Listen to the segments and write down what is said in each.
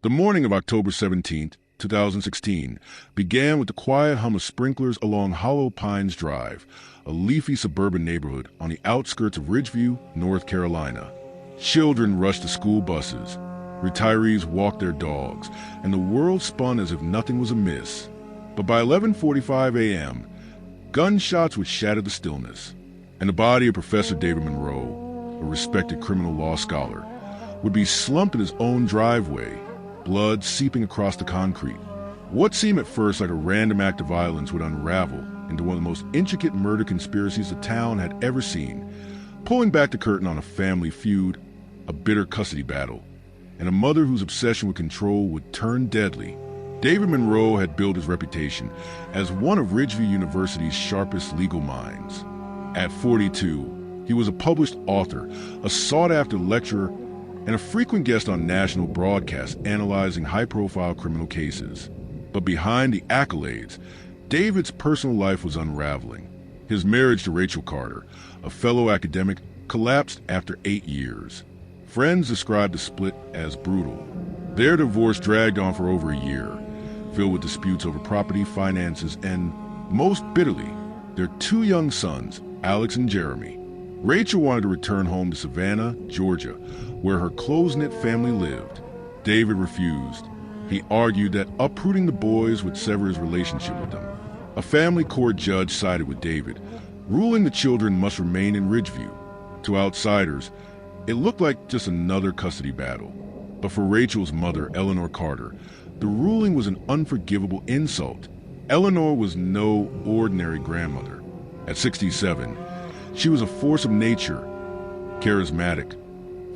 The morning of October 17th, 2016, began with the quiet hum of sprinklers along Hollow Pines Drive, a leafy suburban neighborhood on the outskirts of Ridgeview, North Carolina. Children rushed to school buses, retirees walked their dogs, and the world spun as if nothing was amiss. But by 11:45 a.m., gunshots would shatter the stillness, and the body of Professor David Monroe, a respected criminal law scholar, would be slumped in his own driveway, blood seeping across the concrete. What seemed at first like a random act of violence would unravel into one of the most intricate murder conspiracies the town had ever seen, pulling back the curtain on a family feud, a bitter custody battle, and a mother whose obsession with control would turn deadly. David Monroe had built his reputation as one of Ridgeview University's sharpest legal minds. At 42, he was a published author, a sought-after lecturer, and a frequent guest on national broadcasts analyzing high-profile criminal cases. But behind the accolades, David's personal life was unraveling. His marriage to Rachel Carter, a fellow academic, collapsed after 8 years. Friends described the split as brutal. Their divorce dragged on for over a year, filled with disputes over property, finances, and, most bitterly, their 2 young sons, Alex and Jeremy. Rachel wanted to return home to Savannah, Georgia, where her close-knit family lived. David refused. He argued that uprooting the boys would sever his relationship with them. A family court judge sided with David, ruling the children must remain in Ridgeview. To outsiders, it looked like just another custody battle. But for Rachel's mother, Eleanor Carter, the ruling was an unforgivable insult. Eleanor was no ordinary grandmother. At 67, she was a force of nature, charismatic,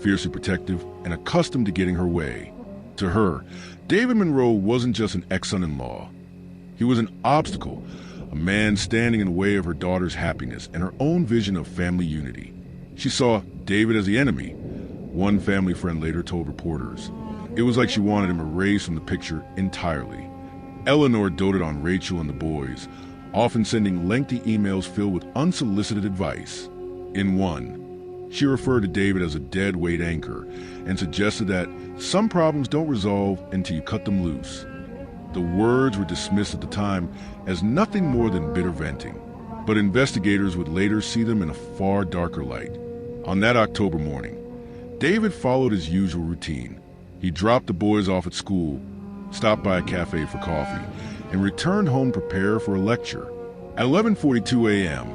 fiercely protective, and accustomed to getting her way. To her, David Monroe wasn't just an ex-son-in-law. He was an obstacle, a man standing in the way of her daughter's happiness and her own vision of family unity. She saw David as the enemy, one family friend later told reporters. It was like she wanted him erased from the picture entirely. Eleanor doted on Rachel and the boys, often sending lengthy emails filled with unsolicited advice. In one, she referred to David as a dead-weight anchor and suggested that some problems don't resolve until you cut them loose. The words were dismissed at the time as nothing more than bitter venting, but investigators would later see them in a far darker light. On that October morning, David followed his usual routine. He dropped the boys off at school, stopped by a cafe for coffee, and returned home prepared for a lecture. At 11:42 a.m.,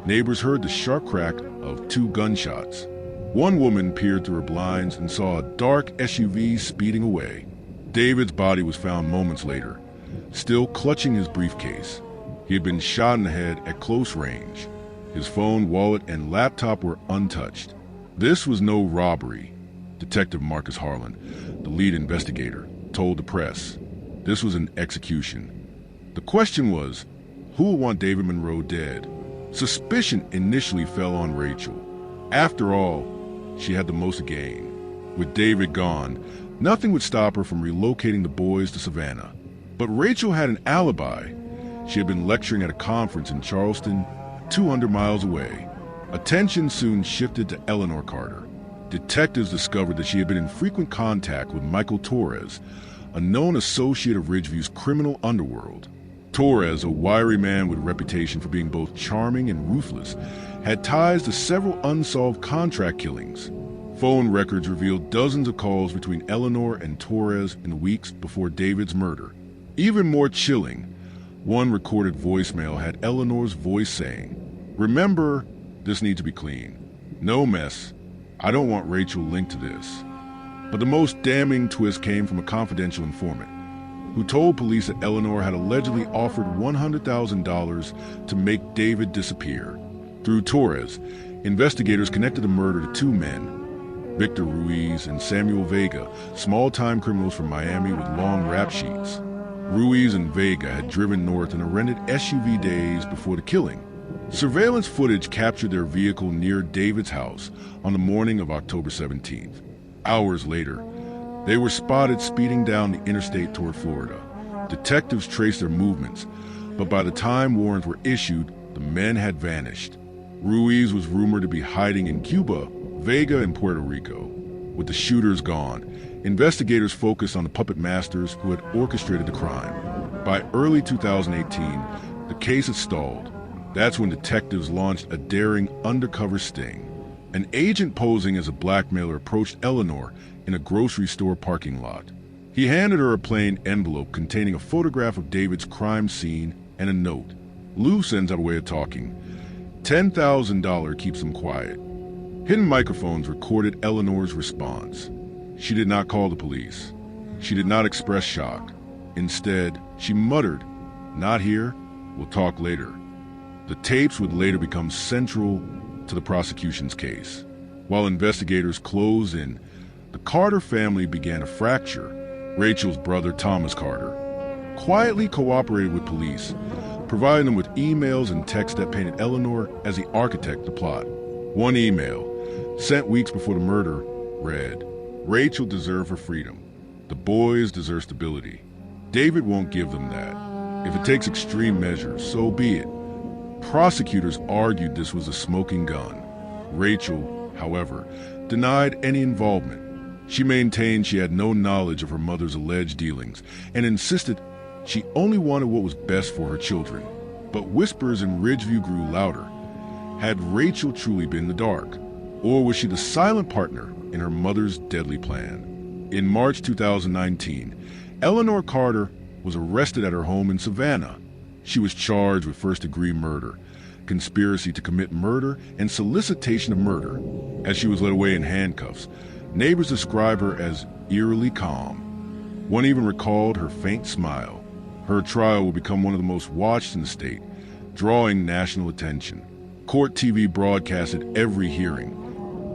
neighbors heard the sharp crack of 2 gunshots. One woman peered through her blinds and saw a dark SUV speeding away. David's body was found moments later, still clutching his briefcase. He had been shot in the head at close range. His phone, wallet, and laptop were untouched. This was no robbery, Detective Marcus Harlan, the lead investigator, told the press. This was an execution. The question was, who would want David Monroe dead? Suspicion initially fell on Rachel. After all, she had the most to gain. With David gone, nothing would stop her from relocating the boys to Savannah. But Rachel had an alibi. She had been lecturing at a conference in Charleston, 200 miles away. Attention soon shifted to Eleanor Carter. Detectives discovered that she had been in frequent contact with Michael Torres, a known associate of Ridgeview's criminal underworld. Torres, a wiry man with a reputation for being both charming and ruthless, had ties to several unsolved contract killings. Phone records revealed dozens of calls between Eleanor and Torres in the weeks before David's murder. Even more chilling, one recorded voicemail had Eleanor's voice saying, "Remember, this needs to be clean. No mess. I don't want Rachel linked to this." But the most damning twist came from a confidential informant who told police that Eleanor had allegedly offered $100,000 to make David disappear. Through Torres, investigators connected the murder to 2 men, Victor Ruiz and Samuel Vega, small-time criminals from Miami with long rap sheets. Ruiz and Vega had driven north in a rented SUV days before the killing. Surveillance footage captured their vehicle near David's house on the morning of October 17th. Hours later, they were spotted speeding down the interstate toward Florida. Detectives traced their movements, but by the time warrants were issued, the men had vanished. Ruiz was rumored to be hiding in Cuba, Vega in Puerto Rico. With the shooters gone, Investigators focused on the puppet masters who had orchestrated the crime. By early 2018, the case had stalled. That's when detectives launched a daring undercover sting. An agent posing as a blackmailer approached Eleanor in a grocery store parking lot. He handed her a plain envelope containing a photograph of David's crime scene and a note. Loose ends have a way of talking. $10,000 keeps him quiet. Hidden microphones recorded Eleanor's response. She did not call the police. She did not express shock. Instead, she muttered, "Not here, we'll talk later." The tapes would later become central to the prosecution's case. While investigators closed in, the Carter family began a fracture. Rachel's brother, Thomas Carter, quietly cooperated with police, providing them with emails and texts that painted Eleanor as the architect of the plot. One email, sent weeks before the murder, read, "Rachel deserves her freedom. The boys deserve stability. David won't give them that. If it takes extreme measures, so be it." Prosecutors argued this was a smoking gun. Rachel, however, denied any involvement. She maintained she had no knowledge of her mother's alleged dealings and insisted she only wanted what was best for her children. But whispers in Ridgeview grew louder. Had Rachel truly been in the dark? Or was she the silent partner in her mother's deadly plan? In March 2019, Eleanor Carter was arrested at her home in Savannah. She was charged with first-degree murder, conspiracy to commit murder, and solicitation of murder. As she was led away in handcuffs, neighbors described her as eerily calm. One even recalled her faint smile. Her trial will become one of the most watched in the state, drawing national attention. Court TV broadcasted every hearing.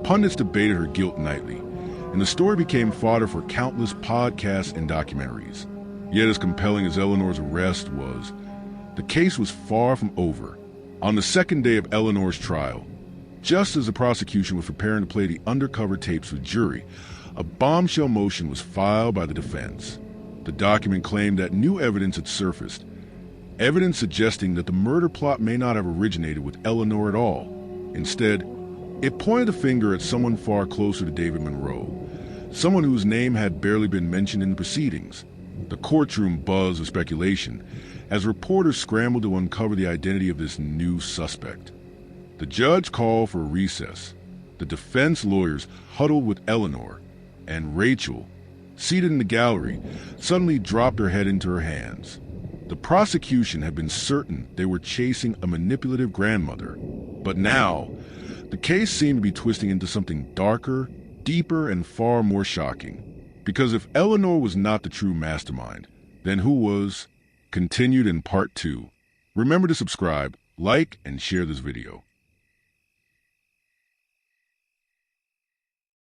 Pundits debated her guilt nightly, and the story became fodder for countless podcasts and documentaries. Yet as compelling as Eleanor's arrest was, the case was far from over. On the second day of Eleanor's trial, just as the prosecution was preparing to play the undercover tapes with jury, a bombshell motion was filed by the defense. The document claimed that new evidence had surfaced, evidence suggesting that the murder plot may not have originated with Eleanor at all. Instead, it pointed the finger at someone far closer to David Monroe, someone whose name had barely been mentioned in the proceedings. The courtroom buzzed with speculation as reporters scrambled to uncover the identity of this new suspect. The judge called for a recess. The defense lawyers huddled with Eleanor, and Rachel, seated in the gallery, suddenly dropped her head into her hands. The prosecution had been certain they were chasing a manipulative grandmother, but now the case seemed to be twisting into something darker, deeper, and far more shocking. Because if Eleanor was not the true mastermind, then who was? Continued in part 2. Remember to subscribe, like, and share this video.